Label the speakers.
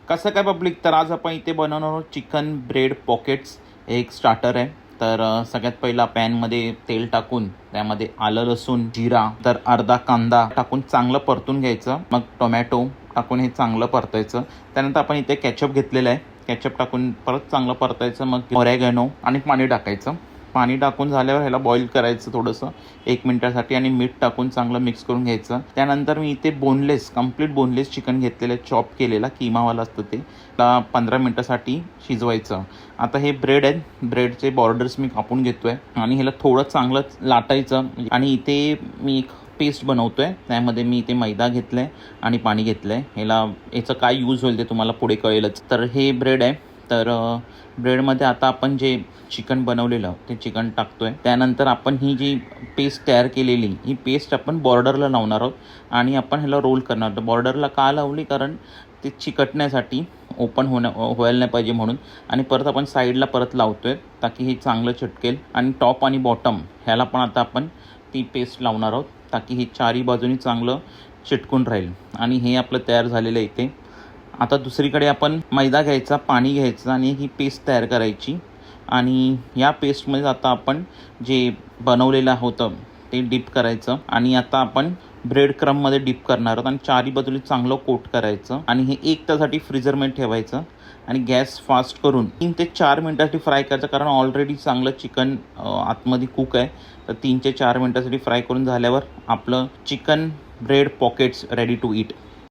Speaker 1: कसं काय पब्लिक, तर आज आपण इथे बनवणार आहोत चिकन ब्रेड पॉकेट्स. एक स्टार्टर आहे. तर सगळ्यात पहिला पॅनमध्ये तेल टाकून त्यामध्ये आलं लसूण जिरा तर अर्धा कांदा टाकून चांगलं परतून घ्यायचं. मग टोमॅटो टाकून हे चांगलं परतायचं. त्यानंतर आपण इथे केचप घेतलेलं आहे, केचप टाकून परत चांगलं परतायचं. मग ऑरेगॅनो आणि पाणी टाकायचं. पाणी टाकून झाल्यावर ह्याला बॉईल करायचं थोडंसं 1 मिनिटासाठी आणि मीठ टाकून चांगलं मिक्स करून घ्यायचं. त्यानंतर मी इथे कम्प्लीट बोनलेस चिकन घेतलेलं आहे, चॉप केलेला किमावाला असतं ते 15 मिनिटासाठी शिजवायचं. आता हे ब्रेड आहेत, ब्रेडचे बॉर्डर्स मी कापून घेतो आहे आणि ह्याला थोडं चांगलं लाटायचं. आणि इथे मी एक पेस्ट बनवतो आहे, त्यामध्ये मी इथे मैदा घेतला आहे आणि पाणी घेतलं आहे. याचं काय यूज होईल ते तुम्हाला पुढे कळेलच. तर हे ब्रेड आहे. तर ब्रेडमध्ये आता आपण जे चिकन बनवलेलं ते चिकन टाकतो आहे. त्यानंतर आपण ही जी पेस्ट तयार केलेली ही पेस्ट आपण बॉर्डरला लावणार आहोत आणि आपण ह्याला रोल करणार आहोत. बॉर्डरला का लावली, कारण ते चिकटण्यासाठी व्हायला नाही पाहिजे म्हणून. आणि परत आपण साईडला परत लावतो आहे ताकी हे चांगलं चिटकेल. आणि टॉप आणि बॉटम ह्याला पण आता आपण ती पेस्ट लावणार आहोत ताकी हे चारही बाजूनी चांगलं चिटकून राहील. आणि हे आपलं तयार झालेलं आहे इथे. आता दुसरीकडे आपण मैदा घ्यायचा, पाणी घ्यायचं आणि ही पेस्ट तयार करायची. आणि या पेस्टमध्ये आता आपण जे बनवलेलं होतं ते डिप करायचं. आणि आता आपण ब्रेड क्रममध्ये डिप करणार आहोत आणि चारही बाजूला चांगलं कोट करायचं. आणि हे 1 तासासाठी फ्रीजरमध्ये ठेवायचं. आणि गॅस फास्ट करून 3 ते 4 मिनिटासाठी फ्राय करायचं, कारण ऑलरेडी चांगलं चिकन आतमध्ये कुक आहे. तर 3 ते 4 मिनिटासाठी फ्राय करून झाल्यावर आपलं chicken bread pockets ready to eat.